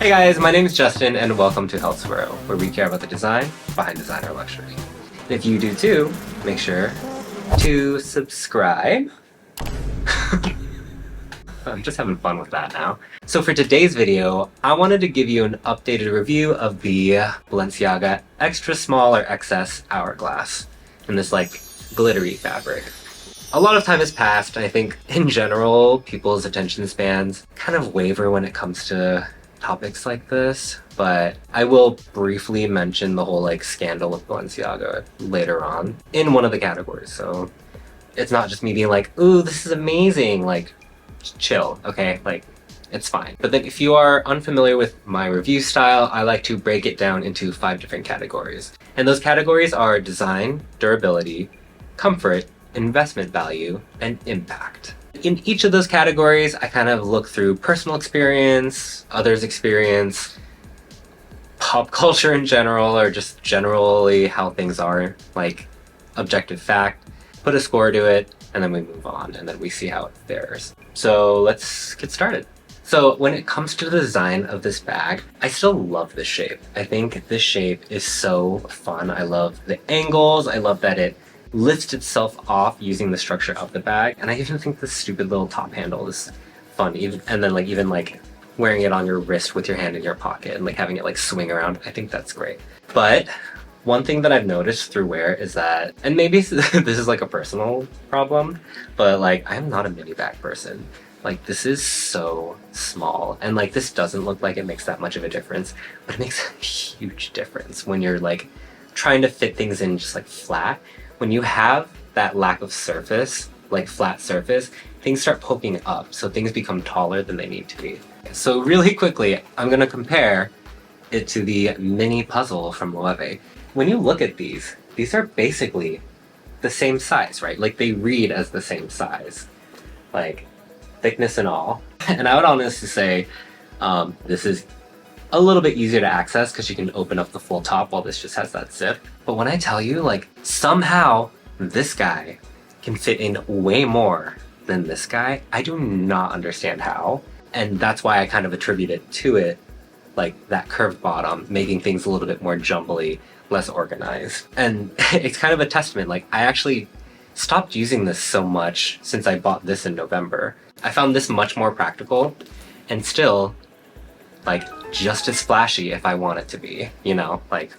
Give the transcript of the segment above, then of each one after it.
Hey guys, my name is Justin and welcome to Health Swirl, where we care about the design behind designer luxury. And if you do too, make sure to subscribe. I'm just having fun with that now. So for today's video, I wanted to give you an updated review of the Balenciaga Extra Small or XS Hourglass in this like glittery fabric. A lot of time has passed, and I think in general, people's attention spans kind of waver when it comes to topics like this, but I will briefly mention the whole like scandal with Balenciaga later on in one of the categories. So it's not just me being like, ooh, this is amazing, like chill, okay? Like it's fine. But then if you are unfamiliar with my review style, I like to break it down into 5 different categories. And those categories are design, durability, comfort, investment value, and impact. In each of those categories, I kind of look through personal experience, others' experience, pop culture in general, or just generally how things are, like objective fact, put a score to it, and then we move on, and then we see how it fares. So let's get started. So when it comes to the design of this bag, I still love this shape. I think this shape is so fun. I love the angles. I love that it lifts itself off using the structure of the bag, and I even think the stupid little top handle is fun, and then even wearing it on your wrist with your hand in your pocket and like having it like swing around. I think that's great. But one thing that I've noticed through wear is that, and maybe this is like a personal problem, but like I'm not a mini bag person. Like this is so small, and like this doesn't look like it makes that much of a difference, but it makes a huge difference when you're like trying to fit things in just like flat. When you have that lack of surface, like flat surface, things start poking up, so things become taller than they need to be. So really quickly, I'm gonna compare it to the mini puzzle from Loewe. When you look at these are basically the same size, right? Like they read as the same size, like thickness and all. And I would honestly say this is a little bit easier to access because you can open up the full top while this just has that zip. But when I tell you, like, somehow this guy can fit in way more than this guy, I do not understand how. And that's why I kind of attribute it to it, like that curved bottom, making things a little bit more jumbly, less organized. And it's kind of a testament. Like, I actually stopped using this so much since I bought this in November. I found this much more practical and still like just as flashy if I want it to be, you know, like.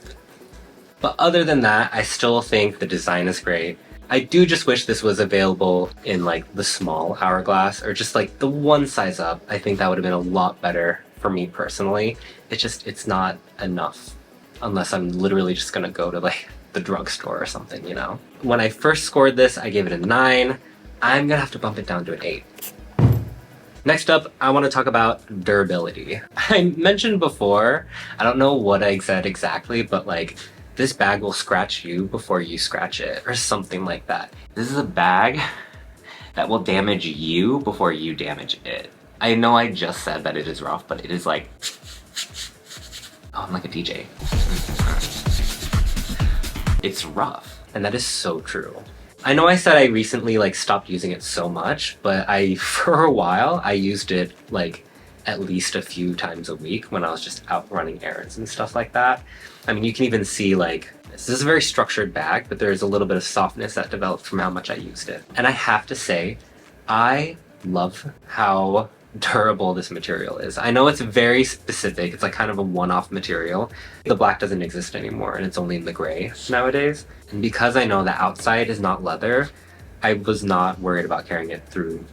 But other than that, I still think the design is great. I do just wish this was available in like the small hourglass or just like the one size up. I think that would have been a lot better for me personally. It's not enough unless I'm literally just gonna go to like the drugstore or something, you know. When I first scored this, I gave it a 9. I'm gonna have to bump it down to an 8. Next up, I want to talk about durability. I mentioned before, I don't know what I said exactly, but like this bag will scratch you before you scratch it or something like that. This is a bag that will damage you before you damage it. I know I just said that it is rough, but it is like, oh, I'm like a DJ. It's rough, and that is so true. I know I said I recently like stopped using it so much, but for a while I used it like at least a few times a week when I was just out running errands and stuff like that. I mean, you can even see like, this is a very structured bag, but there's a little bit of softness that developed from how much I used it. And I have to say, I love how durable this material is. I know it's very specific. It's like kind of a one-off material. The black doesn't exist anymore and it's only in the gray nowadays. And because I know the outside is not leather, I was not worried about carrying it through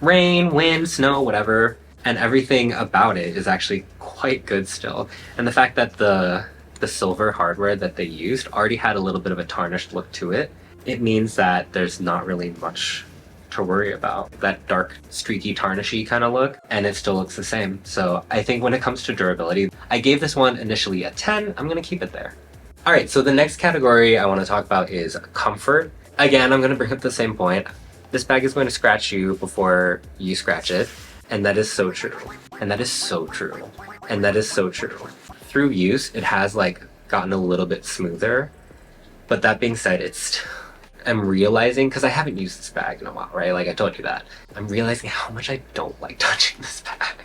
rain, wind, snow, whatever. And everything about it is actually quite good still. And the fact that the silver hardware that they used already had a little bit of a tarnished look to it, it means that there's not really much to worry about. That dark, streaky, tarnishy kind of look, and it still looks the same. So I think when it comes to durability, I gave this one initially a 10. I'm gonna keep it there. All right, so the next category I want to talk about is comfort. Again, I'm gonna bring up the same point. This bag is going to scratch you before you scratch it, and that is so true. And that is so true. And that is so true. Through use, it has like gotten a little bit smoother, but that being said, I'm realizing, because I haven't used this bag in a while, right? Like I told you that. I'm realizing how much I don't like touching this bag.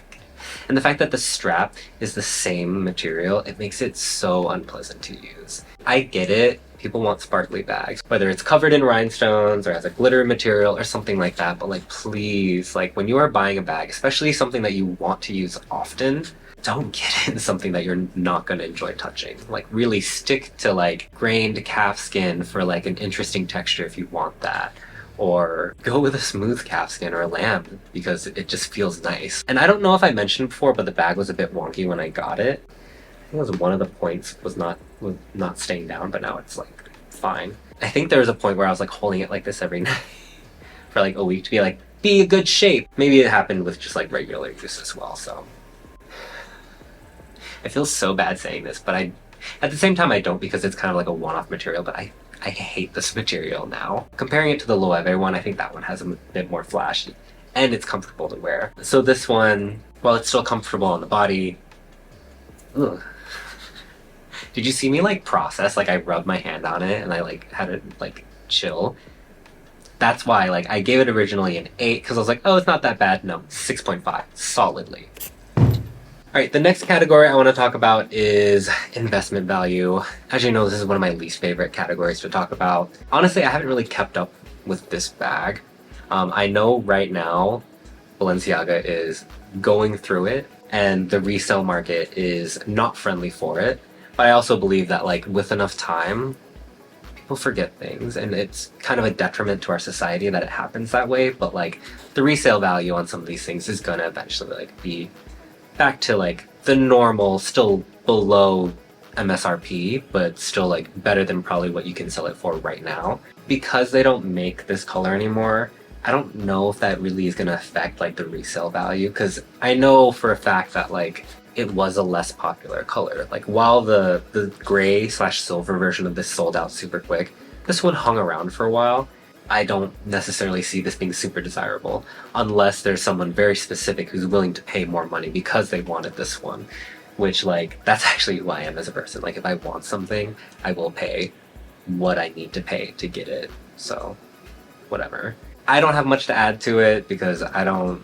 And the fact that the strap is the same material, it makes it so unpleasant to use. I get it. People want sparkly bags, whether it's covered in rhinestones or has a glitter material or something like that. But like, please, like when you are buying a bag, especially something that you want to use often, don't get in something that you're not going to enjoy touching. Like really stick to like grained calf skin for like an interesting texture if you want that. Or go with a smooth calfskin or a lamb because it just feels nice. And I don't know if I mentioned before, but the bag was a bit wonky when I got it. I think it was one of the points was not staying down, but now it's like fine. I think there was a point where I was like holding it like this every night for like a week to be like, be a good shape. Maybe it happened with just like regular use as well, so. I feel so bad saying this, but at the same time I don't, because it's kind of like a one-off material, but I hate this material now. Comparing it to the Loewe one, I think that one has a bit more flash and it's comfortable to wear. So this one, while it's still comfortable on the body, ugh. Did you see me like process? Like I rubbed my hand on it and I like had it like chill. That's why like I gave it originally an 8 because I was like, oh, it's not that bad. No, 6.5, solidly. Alright, the next category I want to talk about is investment value. As you know, this is one of my least favorite categories to talk about. Honestly, I haven't really kept up with this bag. I know right now Balenciaga is going through it and the resale market is not friendly for it. But I also believe that like with enough time, people forget things and it's kind of a detriment to our society that it happens that way. But like the resale value on some of these things is gonna eventually like be back to like the normal, still below MSRP, but still like better than probably what you can sell it for right now. Because they don't make this color anymore, I don't know if that really is going to affect like the resale value, because I know for a fact that like it was a less popular color. Like while the gray / silver version of this sold out super quick, this one hung around for a while. I don't necessarily see this being super desirable unless there's someone very specific who's willing to pay more money because they wanted this one, which like that's actually who I am as a person. Like if I want something, I will pay what I need to pay to get it. So whatever. I don't have much to add to it because I don't,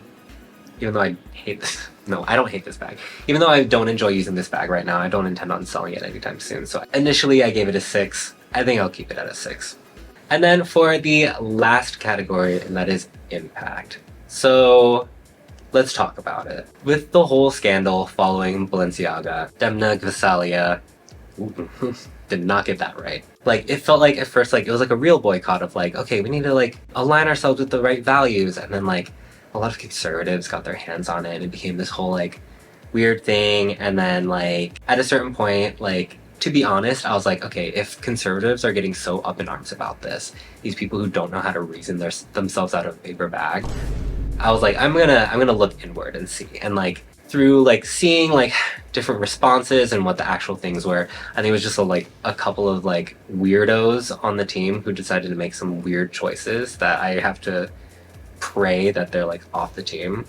even though I hate this, no, I don't hate this bag. Even though I don't enjoy using this bag right now, I don't intend on selling it anytime soon. So initially I gave it a 6. I think I'll keep it at a 6. And then for the last category, and that is impact. So let's talk about it. With the whole scandal following Balenciaga, Demna Gvasalia, did not get that right. Like it felt like at first like it was like a real boycott of like, okay, we need to like align ourselves with the right values, and then like a lot of conservatives got their hands on it and it became this whole like weird thing. And then like at a certain point, like to be honest, I was like, okay, if conservatives are getting so up in arms about this, these people who don't know how to reason themselves out of a paper bag, I was like, I'm gonna look inward and see. And like through like seeing like different responses and what the actual things were, I think it was just a couple of like weirdos on the team who decided to make some weird choices that I have to pray that they're like off the team.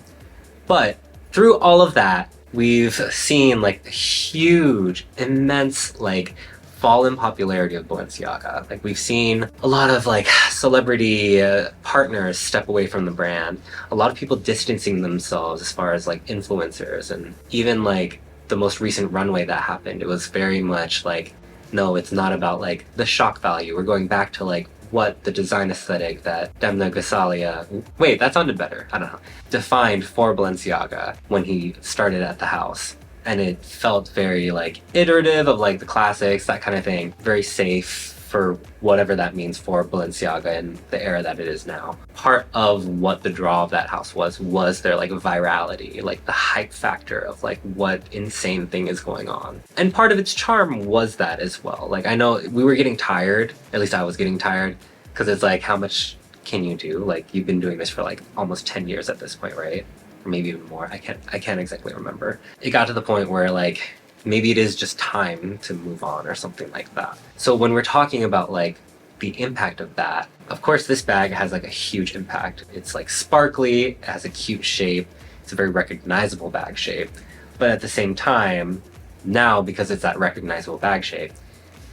But through all of that, we've seen like a huge, immense like fall in popularity of Balenciaga. Like we've seen a lot of like celebrity partners step away from the brand. A lot of people distancing themselves as far as like influencers, and even like the most recent runway that happened, it was very much like, no, it's not about like the shock value. We're going back to like what the design aesthetic that Demna Gvasalia, wait, that sounded better, I don't know, defined for Balenciaga when he started at the house. And it felt very like iterative of like the classics, that kind of thing. Very safe for whatever that means for Balenciaga and the era that it is now. Part of what the draw of that house was their like virality, like the hype factor of like what insane thing is going on. And part of its charm was that as well. Like I know we were getting tired, at least I was getting tired, because it's like, how much can you do? Like you've been doing this for like almost 10 years at this point, right? Or maybe even more. I can't exactly remember. It got to the point where like maybe it is just time to move on or something like that. So when we're talking about like the impact of that, of course this bag has like a huge impact. It's like sparkly, it has a cute shape, it's a very recognizable bag shape. But at the same time, now because it's that recognizable bag shape,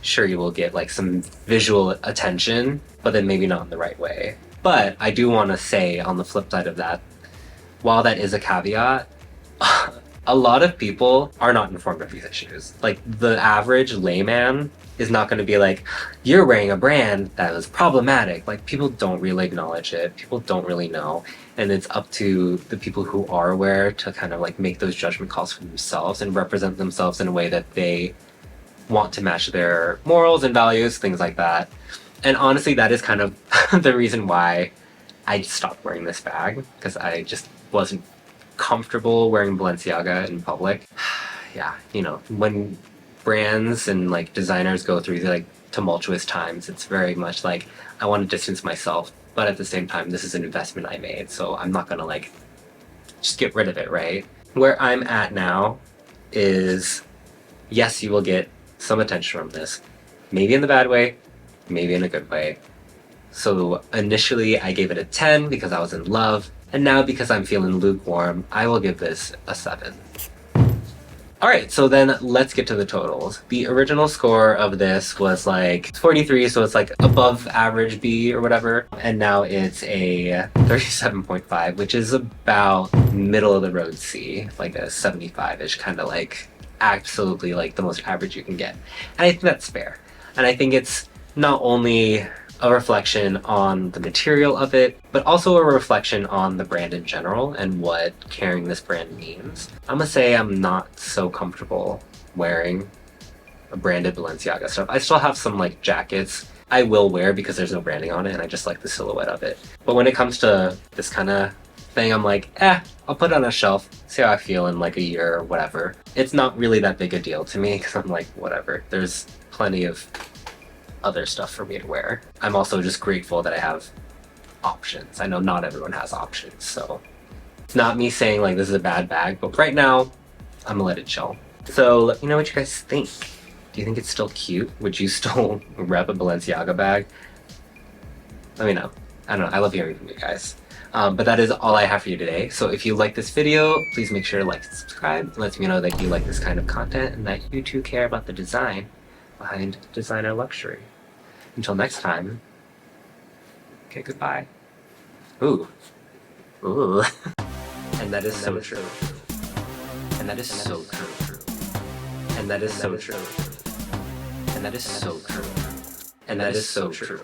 sure you will get like some visual attention, but then maybe not in the right way. But I do want to say on the flip side of that, while that is a caveat, a lot of people are not informed of these issues. Like, the average layman is not going to be like, you're wearing a brand that is problematic. Like, people don't really acknowledge it. People don't really know. And it's up to the people who are aware to kind of like make those judgment calls for themselves and represent themselves in a way that they want to match their morals and values, things like that. And honestly, that is kind of the reason why I stopped wearing this bag, because I just wasn't comfortable wearing Balenciaga in public. Yeah, you know, when brands and like designers go through like tumultuous times, it's very much like I want to distance myself, but at the same time, this is an investment I made, so I'm not gonna like just get rid of it, right? Where I'm at now is, yes, you will get some attention from this, maybe in the bad way, maybe in a good way. So initially I gave it a 10 because I was in love, and now because I'm feeling lukewarm, I will give this a 7. Alright, so then let's get to the totals. The original score of this was like 43, so it's like above average B or whatever, and now it's a 37.5, which is about middle of the road C, like a 75-ish, kind of like absolutely like the most average you can get. And I think that's fair. And I think it's not only a reflection on the material of it, but also a reflection on the brand in general and what carrying this brand means. I'm gonna say I'm not so comfortable wearing a branded Balenciaga stuff. I still have some like jackets I will wear because there's no branding on it and I just like the silhouette of it. But when it comes to this kind of thing, I'm like, I'll put it on a shelf, see how I feel in like a year or whatever. It's not really that big a deal to me because I'm like, whatever. There's plenty of other stuff for me to wear. I'm also just grateful that I have options. I know not everyone has options, so it's not me saying like this is a bad bag, but right now I'm gonna let it chill. So let me know what you guys think. Do you think it's still cute? Would you still rep a Balenciaga bag? Let me know. I don't know, I love hearing from you guys. But that is all I have for you today. So if you like this video, please make sure to like and subscribe. It lets me know that you like this kind of content and that you too care about the design behind designer luxury. Until next time, okay, goodbye. Ooh. Ooh. And that is so true. And that is so true. And that is so true. And that is so true. And that is so true.